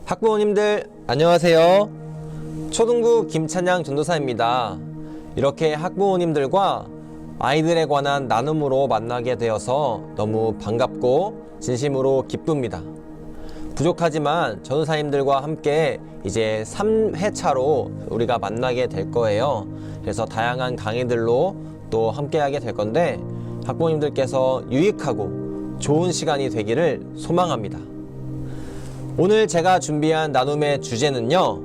학부모님들 안녕하세요. 초등부 김찬양 전도사입니다. 이렇게 학부모님들과 아이들에 관한 나눔으로 만나게 되어서 너무 반갑고 진심으로 기쁩니다. 부족하지만 전도사님들과 함께 이제 3회차로 우리가 만나게 될 거예요. 그래서 다양한 강의들로 또 함께하게 될 건데 학부모님들께서 유익하고 좋은 시간이 되기를 소망합니다. 오늘 제가 준비한 나눔의 주제는요,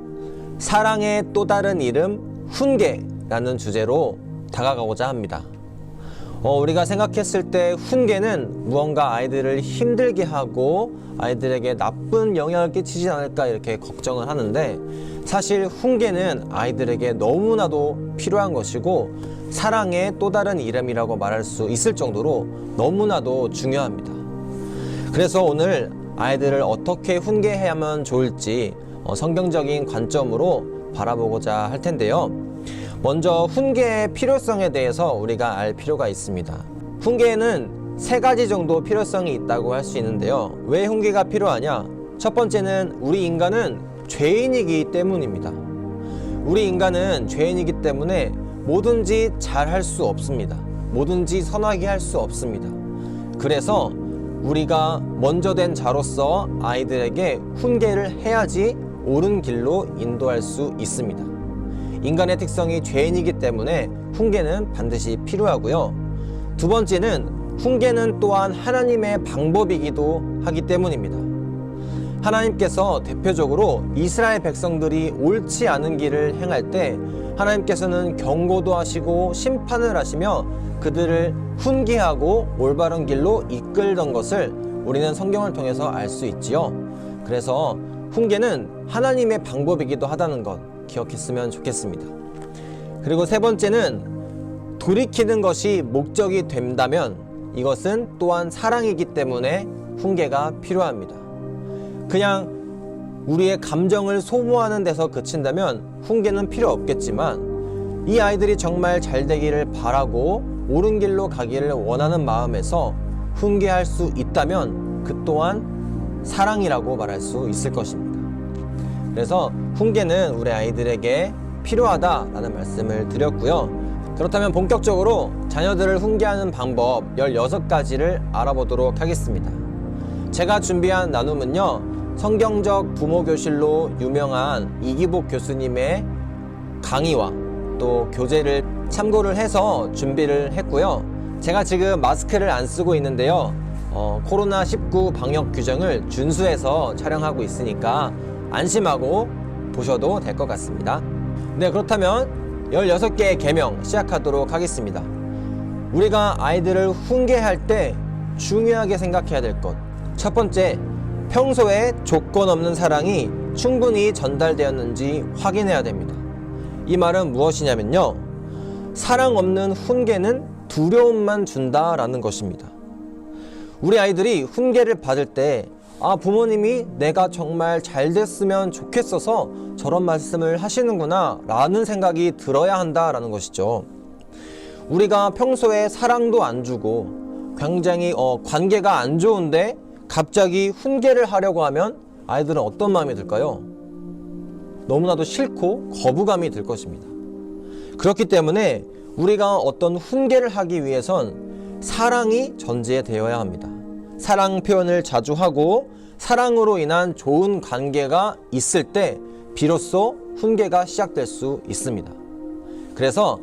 사랑의 또 다른 이름 훈계라는 주제로 다가가고자 합니다. 우리가 생각했을 때 훈계는 무언가 아이들을 힘들게 하고 아이들에게 나쁜 영향을 끼치지 않을까 이렇게 걱정을 하는데, 사실 훈계는 아이들에게 너무나도 필요한 것이고 사랑의 또 다른 이름이라고 말할 수 있을 정도로 너무나도 중요합니다. 그래서 오늘 아이들을 어떻게 훈계해야만 좋을지 성경적인 관점으로 바라보고자 할 텐데요. 먼저 훈계의 필요성에 대해서 우리가 알 필요가 있습니다. 훈계에는 3가지 정도 필요성이 있다고 할 수 있는데요. 왜 훈계가 필요하냐? 첫 번째는 우리 인간은 죄인이기 때문입니다. 우리 인간은 죄인이기 때문에 뭐든지 잘할 수 없습니다. 뭐든지 선하게 할 수 없습니다. 그래서 우리가 먼저 된 자로서 아이들에게 훈계를 해야지 옳은 길로 인도할 수 있습니다. 인간의 특성이 죄인이기 때문에 훈계는 반드시 필요하고요. 두 번째는 훈계는 또한 하나님의 방법이기도 하기 때문입니다. 하나님께서 대표적으로 이스라엘 백성들이 옳지 않은 길을 행할 때 하나님께서는 경고도 하시고 심판을 하시며 그들을 훈계하고 올바른 길로 이끌던 것을 우리는 성경을 통해서 알 수 있지요. 그래서 훈계는 하나님의 방법이기도 하다는 것 기억했으면 좋겠습니다. 그리고 세 번째는 돌이키는 것이 목적이 된다면 이것은 또한 사랑이기 때문에 훈계가 필요합니다. 그냥 우리의 감정을 소모하는 데서 그친다면 훈계는 필요 없겠지만, 이 아이들이 정말 잘 되기를 바라고 옳은 길로 가기를 원하는 마음에서 훈계할 수 있다면 그 또한 사랑이라고 말할 수 있을 것입니다. 그래서 훈계는 우리 아이들에게 필요하다라는 말씀을 드렸고요. 그렇다면 본격적으로 자녀들을 훈계하는 방법 16가지를 알아보도록 하겠습니다. 제가 준비한 나눔은요, 성경적 부모교실로 유명한 이기복 교수님의 강의와 또 교재를 참고를 해서 준비를 했고요. 제가 지금 마스크를 안 쓰고 있는데요, 코로나19 방역 규정을 준수해서 촬영하고 있으니까 안심하고 보셔도 될 것 같습니다. 네, 그렇다면 16개의 계명 시작하도록 하겠습니다. 우리가 아이들을 훈계할 때 중요하게 생각해야 될 것, 첫 번째, 평소에 조건 없는 사랑이 충분히 전달되었는지 확인해야 됩니다. 이 말은 무엇이냐면요, 사랑 없는 훈계는 두려움만 준다라는 것입니다. 우리 아이들이 훈계를 받을 때 부모님이 내가 정말 잘 됐으면 좋겠어서 저런 말씀을 하시는구나 라는 생각이 들어야 한다라는 것이죠. 우리가 평소에 사랑도 안 주고 굉장히 관계가 안 좋은데 갑자기 훈계를 하려고 하면 아이들은 어떤 마음이 들까요? 너무나도 싫고 거부감이 들 것입니다. 그렇기 때문에 우리가 어떤 훈계를 하기 위해선 사랑이 전제되어야 합니다. 사랑 표현을 자주 하고 사랑으로 인한 좋은 관계가 있을 때 비로소 훈계가 시작될 수 있습니다. 그래서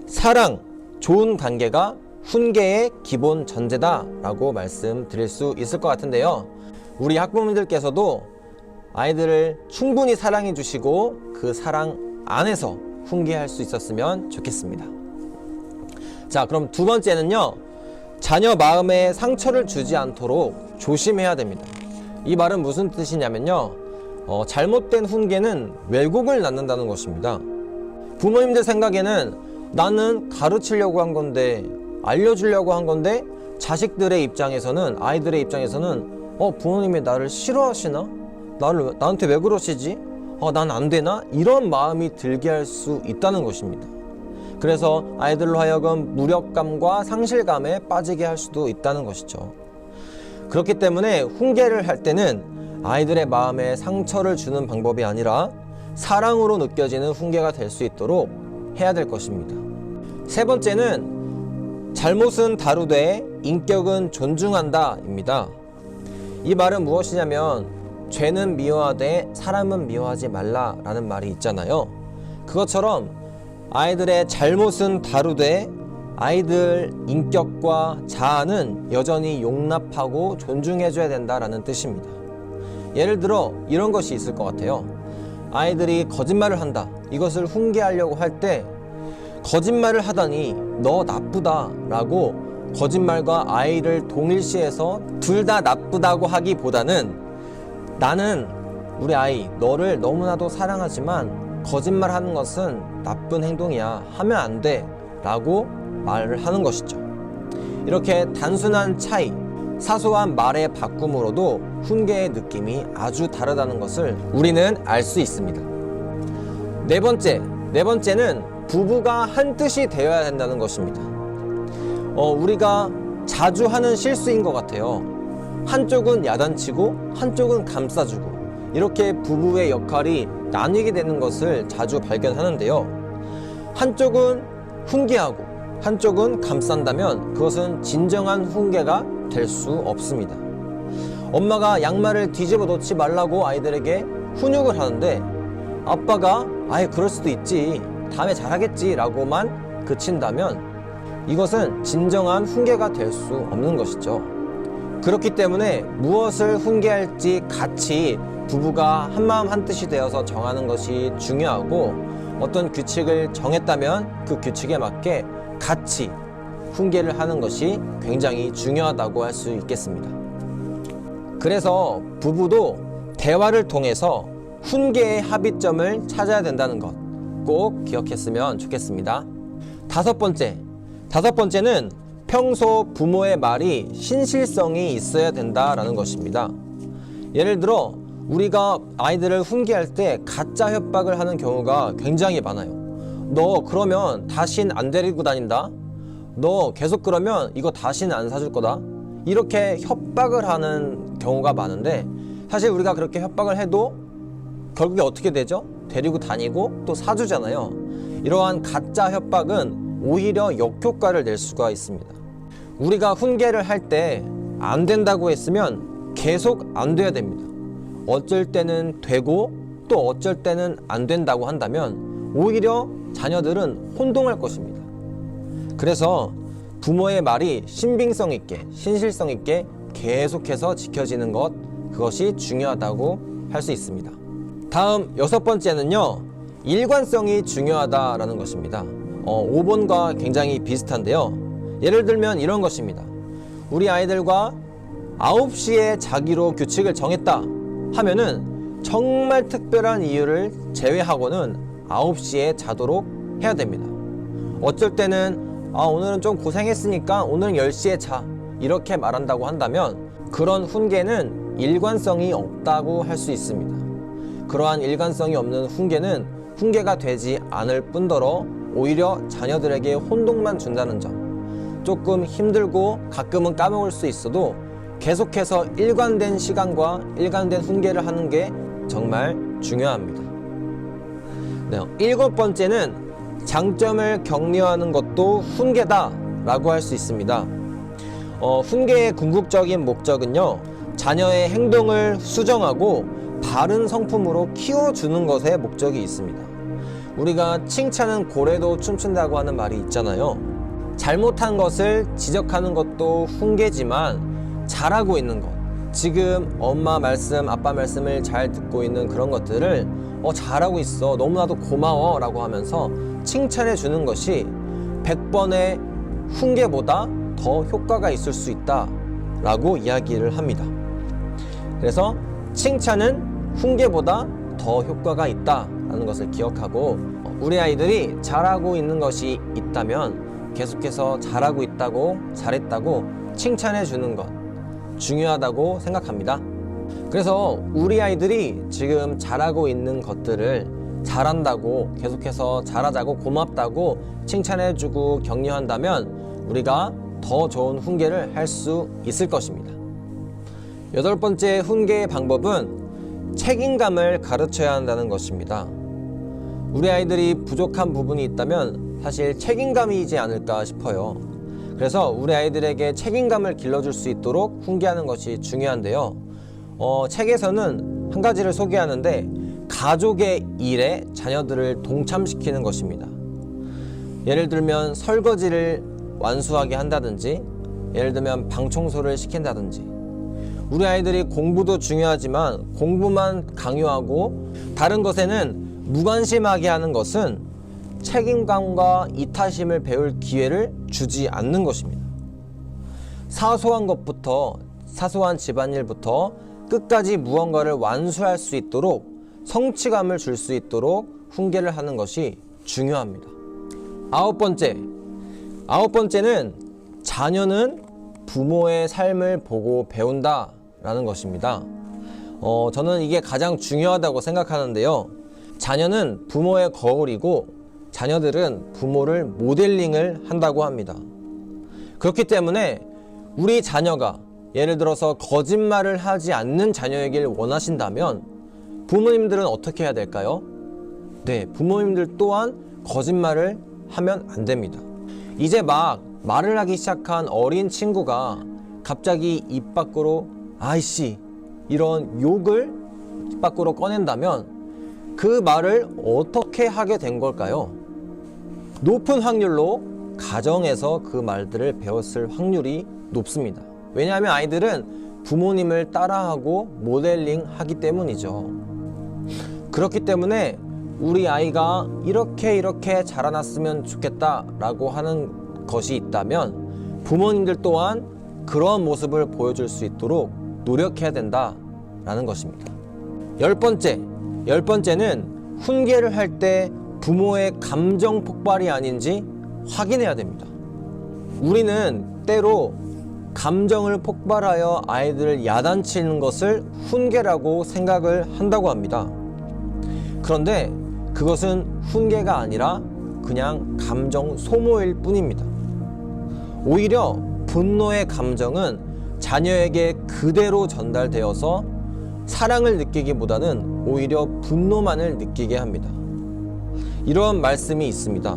사랑, 좋은 관계가 훈계의 기본 전제다라고 말씀드릴 수 있을 것 같은데요. 우리 학부모님들께서도 아이들을 충분히 사랑해 주시고 그 사랑 안에서 훈계할 수 있었으면 좋겠습니다. 자, 그럼 두 번째는요, 자녀 마음에 상처를 주지 않도록 조심해야 됩니다. 이 말은 무슨 뜻이냐면요, 잘못된 훈계는 왜곡을 낳는다는 것입니다. 부모님들 생각에는 나는 가르치려고 한 건데, 알려주려고 한 건데, 자식들의 입장에서는, 아이들의 입장에서는 부모님이 나를 싫어하시나? 나한테 왜 그러시지? 난 안 되나? 이런 마음이 들게 할 수 있다는 것입니다. 그래서 아이들로 하여금 무력감과 상실감에 빠지게 할 수도 있다는 것이죠. 그렇기 때문에 훈계를 할 때는 아이들의 마음에 상처를 주는 방법이 아니라 사랑으로 느껴지는 훈계가 될 수 있도록 해야 될 것입니다. 세 번째는 잘못은 다루되 인격은 존중한다입니다. 이 말은 무엇이냐면 죄는 미워하되 사람은 미워하지 말라라는 말이 있잖아요. 그것처럼 아이들의 잘못은 다루되 아이들 인격과 자아는 여전히 용납하고 존중해줘야 된다라는 뜻입니다. 예를 들어 이런 것이 있을 것 같아요. 아이들이 거짓말을 한다. 이것을 훈계하려고 할 때 거짓말을 하다니 너 나쁘다 라고 거짓말과 아이를 동일시해서 둘 다 나쁘다고 하기보다는 나는 우리 아이 너를 너무나도 사랑하지만 거짓말하는 것은 나쁜 행동이야. 하면 안 돼 라고 말을 하는 것이죠. 이렇게 단순한 차이, 사소한 말의 바꿈으로도 훈계의 느낌이 아주 다르다는 것을 우리는 알 수 있습니다. 네 번째는 부부가 한 뜻이 되어야 된다는 것입니다. 우리가 자주 하는 실수인 것 같아요. 한쪽은 야단치고 한쪽은 감싸주고 이렇게 부부의 역할이 나뉘게 되는 것을 자주 발견하는데요. 한쪽은 훈계하고 한쪽은 감싼다면 그것은 진정한 훈계가 될 수 없습니다. 엄마가 양말을 뒤집어 놓지 말라고 아이들에게 훈육을 하는데 아빠가 아예 그럴 수도 있지 다음에 잘하겠지 라고만 그친다면 이것은 진정한 훈계가 될 수 없는 것이죠. 그렇기 때문에 무엇을 훈계할지 같이 부부가 한마음 한뜻이 되어서 정하는 것이 중요하고 어떤 규칙을 정했다면 그 규칙에 맞게 같이 훈계를 하는 것이 굉장히 중요하다고 할 수 있겠습니다. 그래서 부부도 대화를 통해서 훈계의 합의점을 찾아야 된다는 것 꼭 기억했으면 좋겠습니다. 다섯 번째는 평소 부모의 말이 신실성이 있어야 된다라는 것입니다. 예를 들어 우리가 아이들을 훈계할 때 가짜 협박을 하는 경우가 굉장히 많아요. 너 그러면 다신 안 데리고 다닌다. 너 계속 그러면 이거 다시는 안 사줄 거다. 이렇게 협박을 하는 경우가 많은데 사실 우리가 그렇게 협박을 해도 결국에 어떻게 되죠? 데리고 다니고 또 사주잖아요. 이러한 가짜 협박은 오히려 역효과를 낼 수가 있습니다. 우리가 훈계를 할 때 안 된다고 했으면 계속 안 돼야 됩니다. 어쩔 때는 되고 또 어쩔 때는 안 된다고 한다면 오히려 자녀들은 혼동할 것입니다. 그래서 부모의 말이 신빙성 있게 신실성 있게 계속해서 지켜지는 것 그것이 중요하다고 할 수 있습니다. 다음 여섯 번째는요, 일관성이 중요하다라는 것입니다. 5번과 굉장히 비슷한데요. 예를 들면 이런 것입니다. 우리 아이들과 9시에 자기로 규칙을 정했다 하면은 정말 특별한 이유를 제외하고는 9시에 자도록 해야 됩니다. 어쩔 때는 오늘은 좀 고생했으니까 오늘은 10시에 자 이렇게 말한다고 한다면 그런 훈계는 일관성이 없다고 할 수 있습니다. 그러한 일관성이 없는 훈계는 훈계가 되지 않을 뿐더러 오히려 자녀들에게 혼동만 준다는 점, 조금 힘들고 가끔은 까먹을 수 있어도 계속해서 일관된 시간과 일관된 훈계를 하는 게 정말 중요합니다. 네, 일곱 번째는 장점을 격려하는 것도 훈계다 라고 할 수 있습니다. 훈계의 궁극적인 목적은요, 자녀의 행동을 수정하고 바른 성품으로 키워주는 것에 목적이 있습니다. 우리가 칭찬은 고래도 춤춘다고 하는 말이 있잖아요. 잘못한 것을 지적하는 것도 훈계지만 잘하고 있는 것, 지금 엄마 말씀, 아빠 말씀을 잘 듣고 있는 그런 것들을 잘하고 있어, 너무나도 고마워 라고 하면서 칭찬해 주는 것이 100번의 훈계보다 더 효과가 있을 수 있다 라고 이야기를 합니다. 그래서 칭찬은 훈계보다 더 효과가 있다라는 것을 기억하고 우리 아이들이 잘하고 있는 것이 있다면 계속해서 잘하고 있다고, 잘했다고 칭찬해 주는 것 중요하다고 생각합니다. 그래서 우리 아이들이 지금 잘하고 있는 것들을 잘한다고, 계속해서 잘하자고, 고맙다고 칭찬해 주고 격려한다면 우리가 더 좋은 훈계를 할 수 있을 것입니다. 8번째 훈계의 방법은 책임감을 가르쳐야 한다는 것입니다. 우리 아이들이 부족한 부분이 있다면 사실 책임감이지 않을까 싶어요. 그래서 우리 아이들에게 책임감을 길러줄 수 있도록 훈계하는 것이 중요한데요. 책에서는 한 가지를 소개하는데 가족의 일에 자녀들을 동참시키는 것입니다. 예를 들면 설거지를 완수하게 한다든지, 예를 들면 방 청소를 시킨다든지. 우리 아이들이 공부도 중요하지만 공부만 강요하고 다른 것에는 무관심하게 하는 것은 책임감과 이타심을 배울 기회를 주지 않는 것입니다. 사소한 것부터, 사소한 집안일부터 끝까지 무언가를 완수할 수 있도록 성취감을 줄 수 있도록 훈계를 하는 것이 중요합니다. 9번째는 자녀는 부모의 삶을 보고 배운다 라는 것입니다. 저는 이게 가장 중요하다고 생각하는데요. 자녀는 부모의 거울이고 자녀들은 부모를 모델링을 한다고 합니다. 그렇기 때문에 우리 자녀가 예를 들어서 거짓말을 하지 않는 자녀이길 원하신다면 부모님들은 어떻게 해야 될까요? 네, 부모님들 또한 거짓말을 하면 안 됩니다. 이제 막 말을 하기 시작한 어린 친구가 갑자기 입 밖으로 아이씨 이런 욕을 입 밖으로 꺼낸다면 그 말을 어떻게 하게 된 걸까요? 높은 확률로 가정에서 그 말들을 배웠을 확률이 높습니다. 왜냐하면 아이들은 부모님을 따라하고 모델링 하기 때문이죠. 그렇기 때문에 우리 아이가 이렇게 자라났으면 좋겠다라고 하는 것이 있다면 부모님들 또한 그런 모습을 보여줄 수 있도록 노력해야 된다라는 것입니다. 10번째는 훈계를 할 때 부모의 감정 폭발이 아닌지 확인해야 됩니다. 우리는 때로 감정을 폭발하여 아이들을 야단치는 것을 훈계라고 생각을 한다고 합니다. 그런데 그것은 훈계가 아니라 그냥 감정 소모일 뿐입니다. 오히려 분노의 감정은 자녀에게 그대로 전달되어서 사랑을 느끼기보다는 오히려 분노만을 느끼게 합니다. 이런 말씀이 있습니다.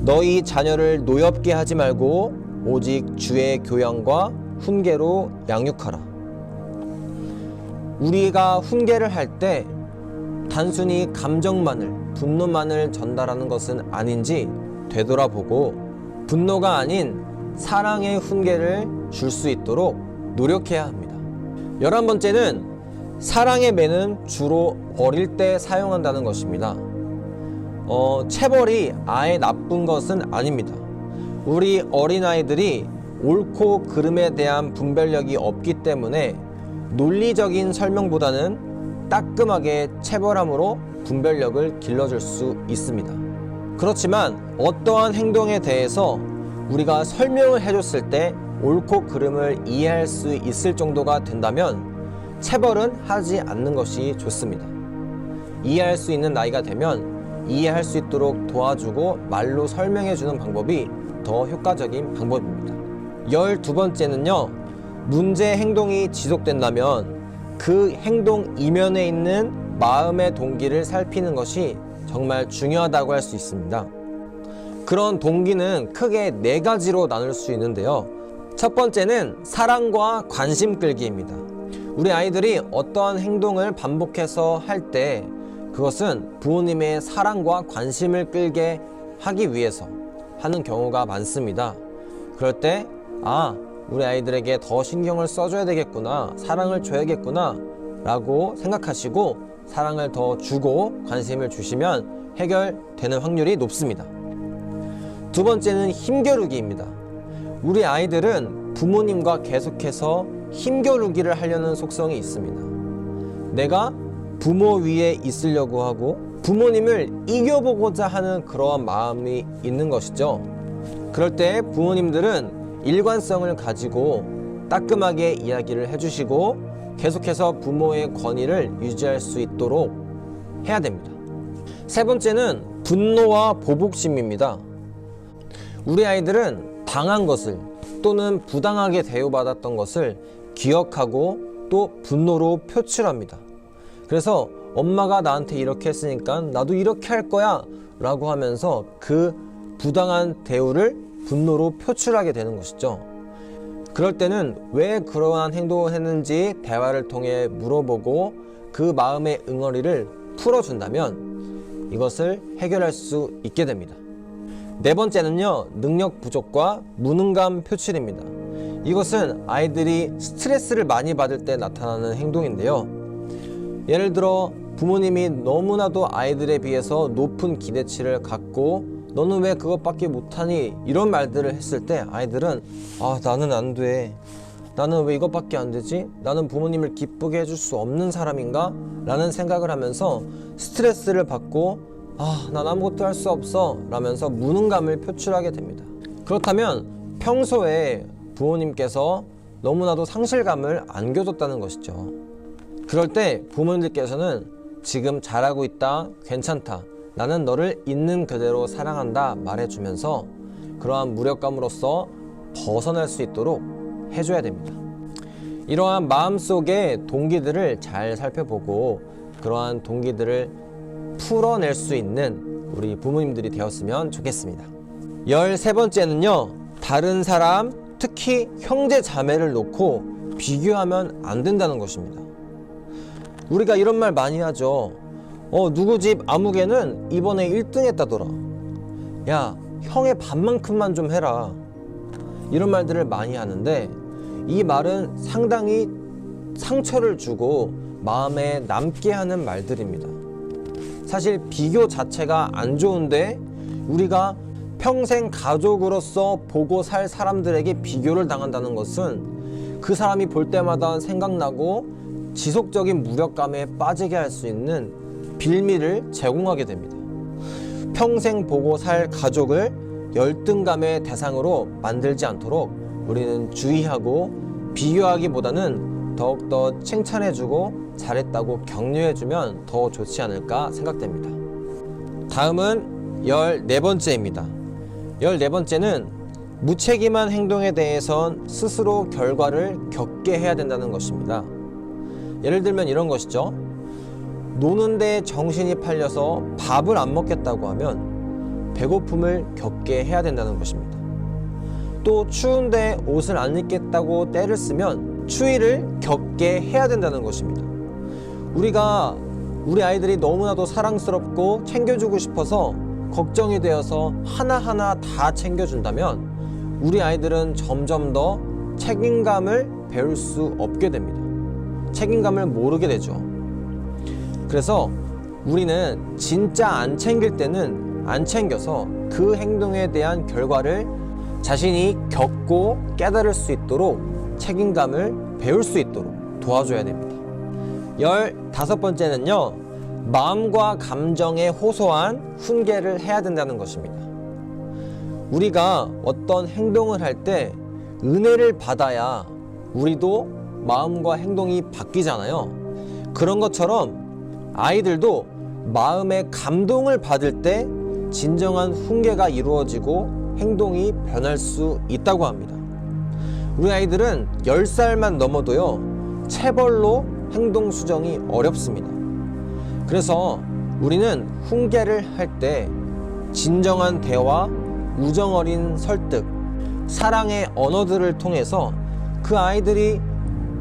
너희 자녀를 노엽게 하지 말고 오직 주의 교양과 훈계로 양육하라. 우리가 훈계를 할 때 단순히 감정만을, 분노만을 전달하는 것은 아닌지 되돌아보고 분노가 아닌 사랑의 훈계를 줄 수 있도록 노력해야 합니다. 11번째는 사랑의 매는 주로 어릴 때 사용한다는 것입니다. 체벌이 아예 나쁜 것은 아닙니다. 우리 어린아이들이 옳고 그름에 대한 분별력이 없기 때문에 논리적인 설명보다는 따끔하게 체벌함으로 분별력을 길러줄 수 있습니다. 그렇지만 어떠한 행동에 대해서 우리가 설명을 해줬을 때 옳고 그름을 이해할 수 있을 정도가 된다면 체벌은 하지 않는 것이 좋습니다. 이해할 수 있는 나이가 되면 이해할 수 있도록 도와주고 말로 설명해주는 방법이 더 효과적인 방법입니다. 12번째는요, 문제 행동이 지속된다면 그 행동 이면에 있는 마음의 동기를 살피는 것이 정말 중요하다고 할 수 있습니다. 그런 동기는 크게 4가지로 나눌 수 있는데요. 첫 번째는 사랑과 관심 끌기입니다. 우리 아이들이 어떠한 행동을 반복해서 할 때 그것은 부모님의 사랑과 관심을 끌게 하기 위해서 하는 경우가 많습니다. 그럴 때 우리 아이들에게 더 신경을 써줘야 되겠구나, 사랑을 줘야겠구나 라고 생각하시고 사랑을 더 주고 관심을 주시면 해결되는 확률이 높습니다. 두 번째는 힘겨루기입니다. 우리 아이들은 부모님과 계속해서 힘겨루기를 하려는 속성이 있습니다. 내가 부모 위에 있으려고 하고 부모님을 이겨보고자 하는 그러한 마음이 있는 것이죠. 그럴 때 부모님들은 일관성을 가지고 따끔하게 이야기를 해주시고 계속해서 부모의 권위를 유지할 수 있도록 해야 됩니다. 세 번째는 분노와 보복심입니다. 우리 아이들은 당한 것을 또는 부당하게 대우받았던 것을 기억하고 또 분노로 표출합니다. 그래서 엄마가 나한테 이렇게 했으니까 나도 이렇게 할 거야 라고 하면서 그 부당한 대우를 분노로 표출하게 되는 것이죠. 그럴 때는 왜 그러한 행동을 했는지 대화를 통해 물어보고 그 마음의 응어리를 풀어준다면 이것을 해결할 수 있게 됩니다. 네 번째는요, 능력 부족과 무능감 표출입니다. 이것은 아이들이 스트레스를 많이 받을 때 나타나는 행동인데요. 예를 들어 부모님이 너무나도 아이들에 비해서 높은 기대치를 갖고 너는 왜 그것밖에 못하니? 이런 말들을 했을 때 아이들은 나는 안 돼. 나는 왜 이것밖에 안 되지? 나는 부모님을 기쁘게 해줄 수 없는 사람인가? 라는 생각을 하면서 스트레스를 받고 난 아무것도 할 수 없어 라면서 무능감을 표출하게 됩니다. 그렇다면 평소에 부모님께서 너무나도 상실감을 안겨줬다는 것이죠. 그럴 때 부모님들께서는 지금 잘하고 있다, 괜찮다, 나는 너를 있는 그대로 사랑한다 말해주면서 그러한 무력감으로써 벗어날 수 있도록 해줘야 됩니다. 이러한 마음속의 동기들을 잘 살펴보고 그러한 동기들을 풀어낼 수 있는 우리 부모님들이 되었으면 좋겠습니다. 13번째는요, 다른 사람, 특히 형제 자매를 놓고 비교하면 안 된다는 것입니다. 우리가 이런 말 많이 하죠. 누구 집 아무개는 이번에 1등 했다더라. 야, 형의 반만큼만 좀 해라. 이런 말들을 많이 하는데 이 말은 상당히 상처를 주고 마음에 남게 하는 말들입니다. 사실 비교 자체가 안 좋은데 우리가 평생 가족으로서 보고 살 사람들에게 비교를 당한다는 것은 그 사람이 볼 때마다 생각나고 지속적인 무력감에 빠지게 할 수 있는 빌미를 제공하게 됩니다. 평생 보고 살 가족을 열등감의 대상으로 만들지 않도록 우리는 주의하고 비교하기보다는 더욱더 칭찬해주고 잘했다고 격려해주면 더 좋지 않을까 생각됩니다. 다음은 14번째입니다. 14번째는 무책임한 행동에 대해선 스스로 결과를 겪게 해야 된다는 것입니다. 예를 들면 이런 것이죠. 노는데 정신이 팔려서 밥을 안 먹겠다고 하면 배고픔을 겪게 해야 된다는 것입니다. 또 추운데 옷을 안 입겠다고 떼를 쓰면 추위를 겪게 해야 된다는 것입니다. 우리가 우리 아이들이 너무나도 사랑스럽고 챙겨주고 싶어서 걱정이 되어서 하나하나 다 챙겨준다면 우리 아이들은 점점 더 책임감을 배울 수 없게 됩니다. 책임감을 모르게 되죠. 그래서 우리는 진짜 안 챙길 때는 안 챙겨서 그 행동에 대한 결과를 자신이 겪고 깨달을 수 있도록 책임감을 배울 수 있도록 도와줘야 됩니다. 15번째는요, 마음과 감정에 호소한 훈계를 해야 된다는 것입니다. 우리가 어떤 행동을 할 때 은혜를 받아야 우리도 마음과 행동이 바뀌잖아요. 그런 것처럼 아이들도 마음의 감동을 받을 때 진정한 훈계가 이루어지고 행동이 변할 수 있다고 합니다. 우리 아이들은 10살만 넘어도요, 체벌로 행동 수정이 어렵습니다. 그래서 우리는 훈계를 할 때 진정한 대화, 우정 어린 설득, 사랑의 언어들을 통해서 그 아이들이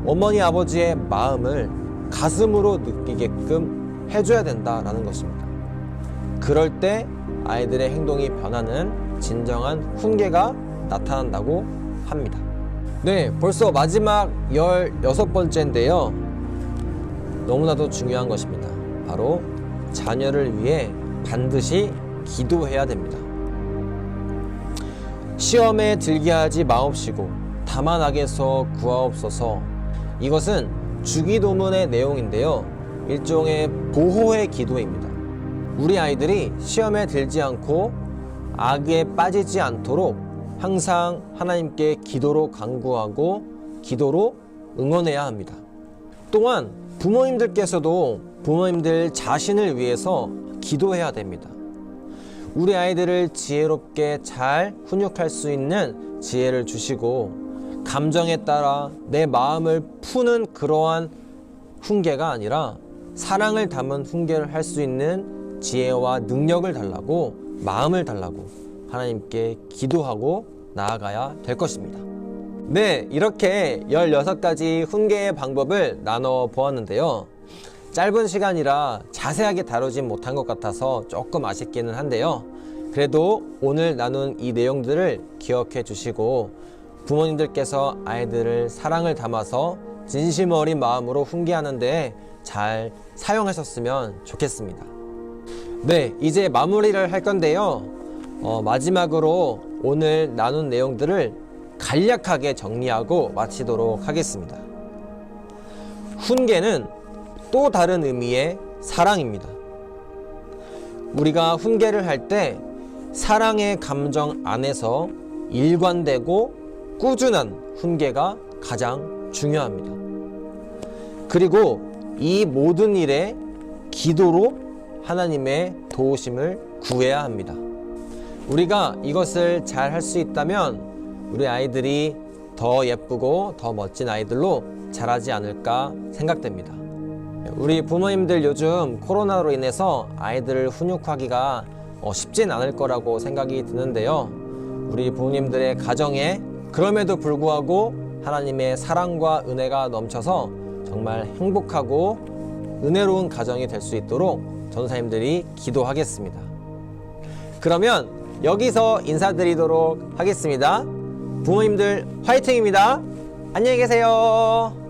어머니 아버지의 마음을 가슴으로 느끼게끔 해줘야 된다라는 것입니다. 그럴 때 아이들의 행동이 변하는 진정한 훈계가 나타난다고 합니다. 네, 벌써 마지막 16번째인데요. 너무나도 중요한 것입니다. 바로 자녀를 위해 반드시 기도해야 됩니다. 시험에 들게 하지 마옵시고 다만 악에서 구하옵소서. 이것은 주기도문의 내용인데요, 일종의 보호의 기도입니다. 우리 아이들이 시험에 들지 않고 악에 빠지지 않도록 항상 하나님께 기도로 간구하고 기도로 응원해야 합니다. 또한 부모님들께서도 부모님들 자신을 위해서 기도해야 됩니다. 우리 아이들을 지혜롭게 잘 훈육할 수 있는 지혜를 주시고 감정에 따라 내 마음을 푸는 그러한 훈계가 아니라 사랑을 담은 훈계를 할 수 있는 지혜와 능력을 달라고, 마음을 달라고 하나님께 기도하고 나아가야 될 것입니다. 네, 이렇게 16가지 훈계의 방법을 나눠 보았는데요. 짧은 시간이라 자세하게 다루진 못한 것 같아서 조금 아쉽기는 한데요. 그래도 오늘 나눈 이 내용들을 기억해 주시고 부모님들께서 아이들을 사랑을 담아서 진심 어린 마음으로 훈계하는 데 잘 사용하셨으면 좋겠습니다. 네, 이제 마무리를 할 건데요. 마지막으로 오늘 나눈 내용들을 간략하게 정리하고 마치도록 하겠습니다. 훈계는 또 다른 의미의 사랑입니다. 우리가 훈계를 할 때 사랑의 감정 안에서 일관되고 꾸준한 훈계가 가장 중요합니다. 그리고 이 모든 일에 기도로 하나님의 도우심을 구해야 합니다. 우리가 이것을 잘 할 수 있다면 우리 아이들이 더 예쁘고 더 멋진 아이들로 자라지 않을까 생각됩니다. 우리 부모님들 요즘 코로나로 인해서 아이들을 훈육하기가 쉽진 않을 거라고 생각이 드는데요. 우리 부모님들의 가정에 그럼에도 불구하고 하나님의 사랑과 은혜가 넘쳐서 정말 행복하고 은혜로운 가정이 될 수 있도록 전도사님들이 기도하겠습니다. 그러면 여기서 인사드리도록 하겠습니다. 부모님들 화이팅입니다. 안녕히 계세요.